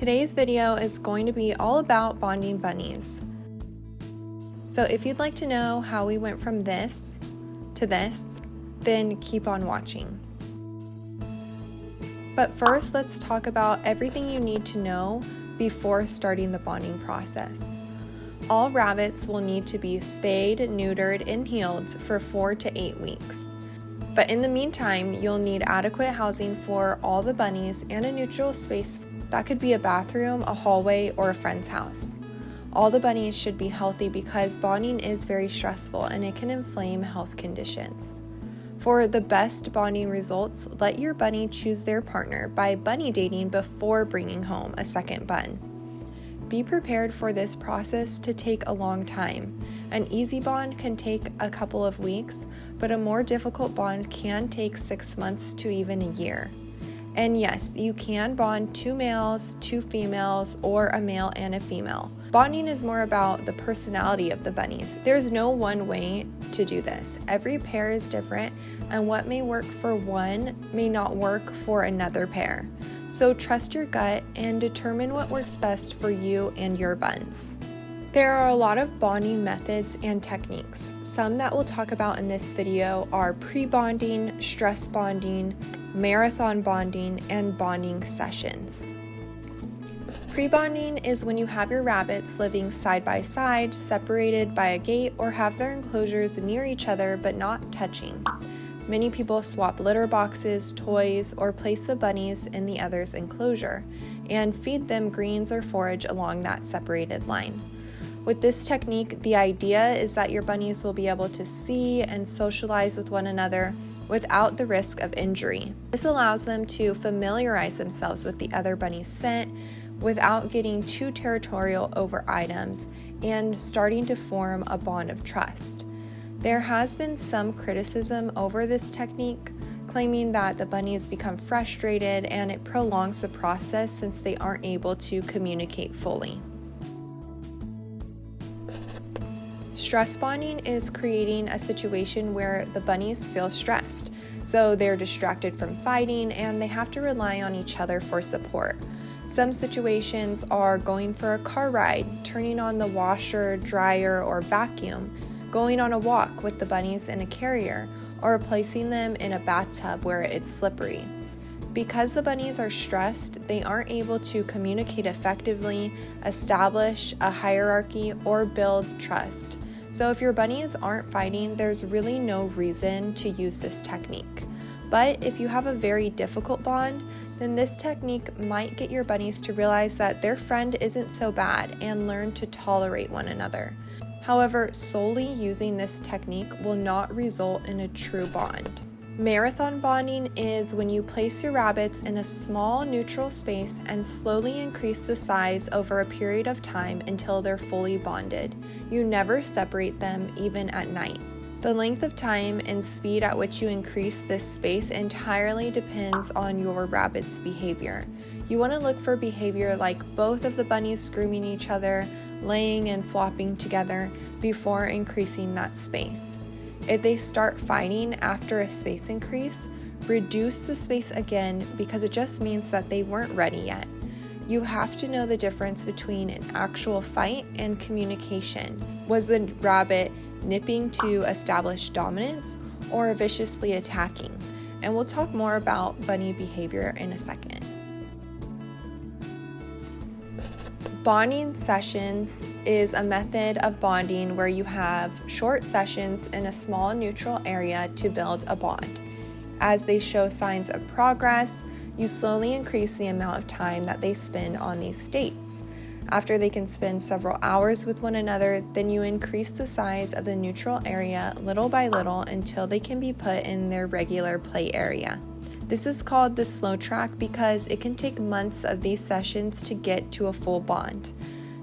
Today's video is going to be all about bonding bunnies. So if you'd like to know how we went from this to this, then keep on watching. But first, let's talk about everything you need to know before starting the bonding process. All rabbits will need to be spayed, neutered, and healed for 4 to 8 weeks. But in the meantime, you'll need adequate housing for all the bunnies and a neutral space. That could be a bathroom, a hallway, or a friend's house. All the bunnies should be healthy because bonding is very stressful and it can inflame health conditions. For the best bonding results, let your bunny choose their partner by bunny dating before bringing home a second bun. Be prepared for this process to take a long time. An easy bond can take a couple of weeks, but a more difficult bond can take 6 months to even a year. And yes, you can bond 2 males, 2 females, or a male and a female. Bonding is more about the personality of the bunnies. There's no one way to do this. Every pair is different, and what may work for one may not work for another pair. So trust your gut and determine what works best for you and your buns. There are a lot of bonding methods and techniques. Some that we'll talk about in this video are pre-bonding, stress bonding, marathon bonding, and bonding sessions. Pre-bonding is when you have your rabbits living side by side, separated by a gate, or have their enclosures near each other but not touching. Many people swap litter boxes, toys, or place the bunnies in the other's enclosure and feed them greens or forage along that separated line. With this technique, the idea is that your bunnies will be able to see and socialize with one another without the risk of injury. This allows them to familiarize themselves with the other bunny's scent without getting too territorial over items and starting to form a bond of trust. There has been some criticism over this technique, claiming that the bunnies become frustrated and it prolongs the process since they aren't able to communicate fully. Stress bonding is creating a situation where the bunnies feel stressed, so they're distracted from fighting and they have to rely on each other for support. Some situations are going for a car ride, turning on the washer, dryer, or vacuum, going on a walk with the bunnies in a carrier, or placing them in a bathtub where it's slippery. Because the bunnies are stressed, they aren't able to communicate effectively, establish a hierarchy, or build trust. So if your bunnies aren't fighting, there's really no reason to use this technique. But if you have a very difficult bond, then this technique might get your bunnies to realize that their friend isn't so bad and learn to tolerate one another. However, solely using this technique will not result in a true bond. Marathon bonding is when you place your rabbits in a small neutral space and slowly increase the size over a period of time until they're fully bonded. You never separate them, even at night. The length of time and speed at which you increase this space entirely depends on your rabbit's behavior. You want to look for behavior like both of the bunnies grooming each other, laying and flopping together before increasing that space. If they start fighting after a space increase, reduce the space again because it just means that they weren't ready yet. You have to know the difference between an actual fight and communication. Was the rabbit nipping to establish dominance or viciously attacking? And we'll talk more about bunny behavior in a second. Bonding sessions is a method of bonding where you have short sessions in a small neutral area to build a bond. As they show signs of progress, you slowly increase the amount of time that they spend on these dates. After they can spend several hours with one another, then you increase the size of the neutral area little by little until they can be put in their regular play area. This is called the slow track because it can take months of these sessions to get to a full bond.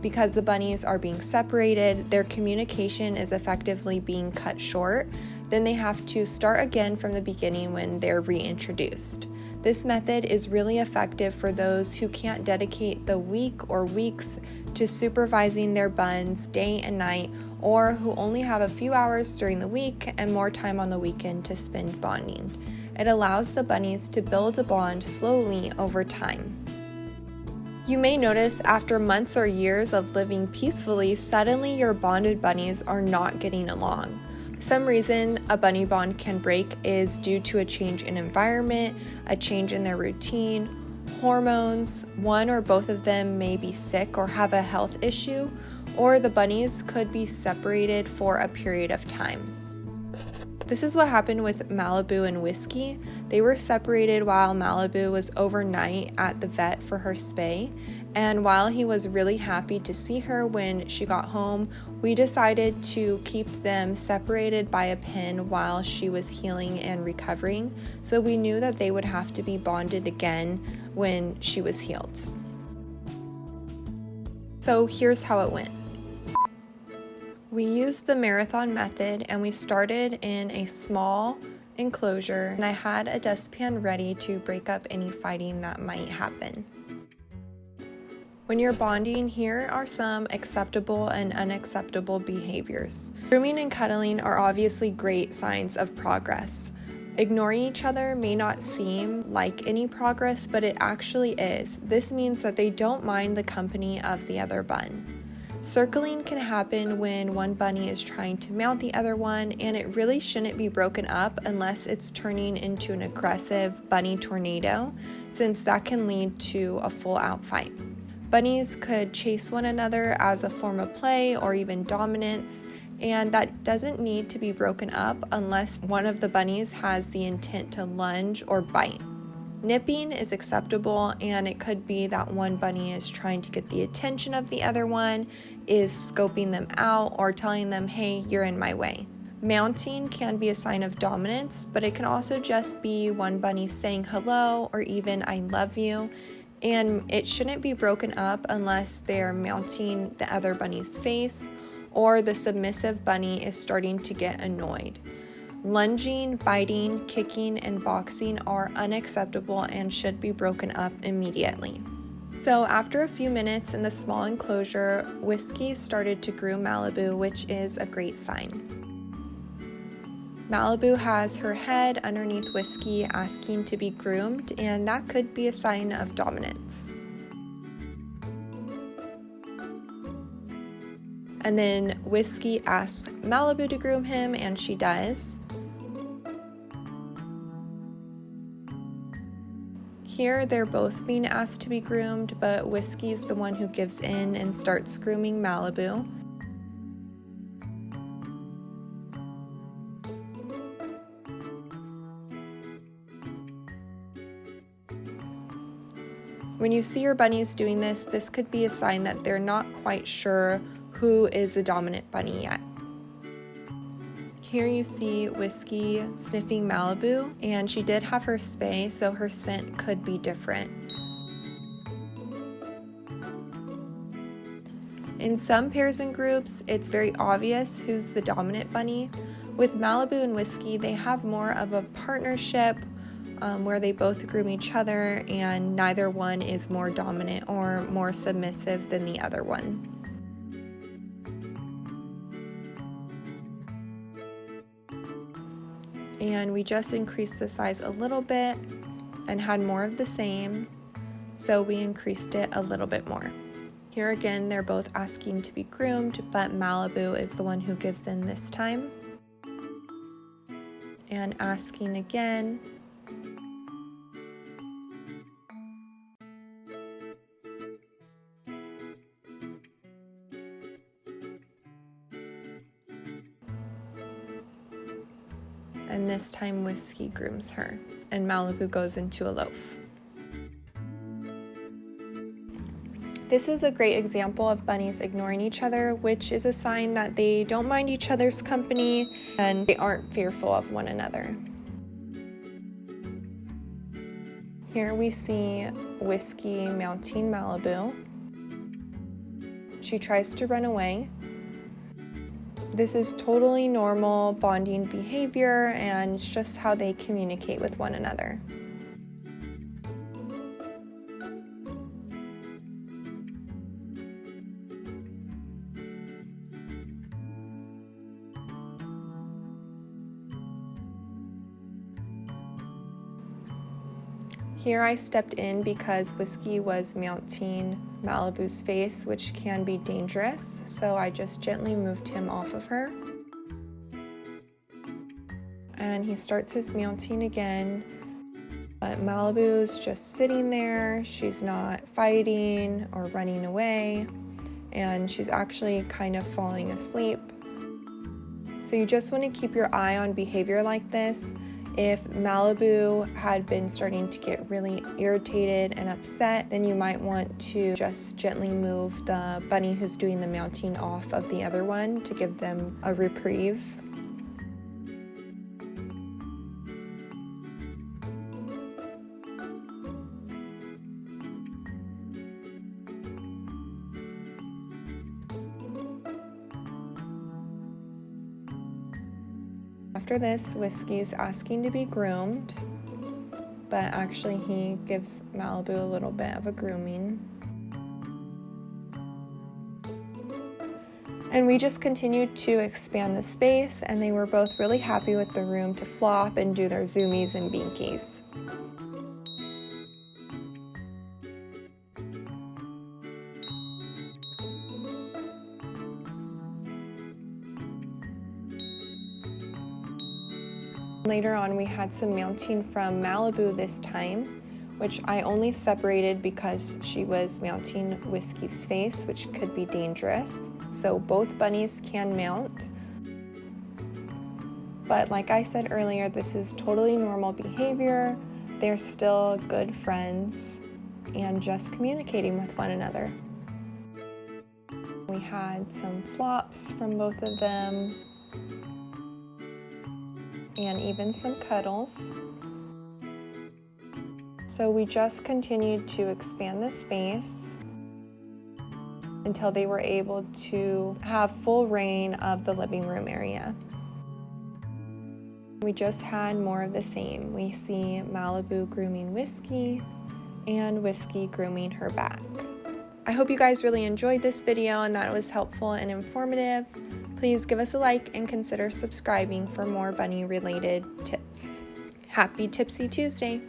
Because the bunnies are being separated, their communication is effectively being cut short, then they have to start again from the beginning when they're reintroduced. This method is really effective for those who can't dedicate the week or weeks to supervising their buns day and night, or who only have a few hours during the week and more time on the weekend to spend bonding. It allows the bunnies to build a bond slowly over time. You may notice after months or years of living peacefully, suddenly your bonded bunnies are not getting along. Some reason a bunny bond can break is due to a change in environment, a change in their routine, hormones, one or both of them may be sick or have a health issue, or the bunnies could be separated for a period of time. This is what happened with Malibu and Whiskey. They were separated while Malibu was overnight at the vet for her spay, and while he was really happy to see her when she got home, we decided to keep them separated by a pin while she was healing and recovering, so we knew that they would have to be bonded again when she was healed. So here's how it went. We used the marathon method and we started in a small enclosure, and I had a dustpan ready to break up any fighting that might happen. When you're bonding, here are some acceptable and unacceptable behaviors. Grooming and cuddling are obviously great signs of progress. Ignoring each other may not seem like any progress, but it actually is. This means that they don't mind the company of the other bun. Circling can happen when one bunny is trying to mount the other one, and it really shouldn't be broken up unless it's turning into an aggressive bunny tornado, since that can lead to a full-out fight. Bunnies could chase one another as a form of play or even dominance, and that doesn't need to be broken up unless one of the bunnies has the intent to lunge or bite. Nipping is acceptable, and it could be that one bunny is trying to get the attention of the other one, is scoping them out, or telling them, hey, you're in my way. Mounting can be a sign of dominance, but it can also just be one bunny saying hello or even I love you, and it shouldn't be broken up unless they're mounting the other bunny's face or the submissive bunny is starting to get annoyed. Lunging, biting, kicking, and boxing are unacceptable and should be broken up immediately. So after a few minutes in the small enclosure, Whiskey started to groom Malibu, which is a great sign. Malibu has her head underneath Whiskey asking to be groomed, and that could be a sign of dominance. And then Whiskey asks Malibu to groom him, and she does. Here, they're both being asked to be groomed, but Whiskey's the one who gives in and starts grooming Malibu. When you see your bunnies doing this, this could be a sign that they're not quite sure who is the dominant bunny yet. Here you see Whiskey sniffing Malibu, and she did have her spay, so her scent could be different. In some pairs and groups, it's very obvious who's the dominant bunny. With Malibu and Whiskey, they have more of a partnership where they both groom each other, and neither one is more dominant or more submissive than the other one. And we just increased the size a little bit and had more of the same, so we increased it a little bit more. Here again, they're both asking to be groomed, but Malibu is the one who gives in this time. And asking again. And this time Whiskey grooms her, and Malibu goes into a loaf. This is a great example of bunnies ignoring each other, which is a sign that they don't mind each other's company and they aren't fearful of one another. Here we see Whiskey mounting Malibu. She tries to run away. This is totally normal bonding behavior, and it's just how they communicate with one another. Here I stepped in because Whiskey was mounting Malibu's face, which can be dangerous, so I just gently moved him off of her. And he starts his mounting again, but Malibu's just sitting there. She's not fighting or running away, and she's actually kind of falling asleep. So you just want to keep your eye on behavior like this. If Malibu had been starting to get really irritated and upset, then you might want to just gently move the bunny who's doing the mounting off of the other one to give them a reprieve. After this, Whiskey's asking to be groomed, but actually he gives Malibu a little bit of a grooming. And we just continued to expand the space, and they were both really happy with the room to flop and do their zoomies and binkies. Later on, we had some mounting from Malibu this time, which I only separated because she was mounting Whiskey's face, which could be dangerous. So both bunnies can mount. But like I said earlier, this is totally normal behavior. They're still good friends and just communicating with one another. We had some flops from both of them, and even some cuddles. So we just continued to expand the space until they were able to have full reign of the living room area. We just had more of the same. We see Malibu grooming Whiskey and Whiskey grooming her back. I hope you guys really enjoyed this video and that it was helpful and informative. Please give us a like and consider subscribing for more bunny related tips. Happy Tipsy Tuesday!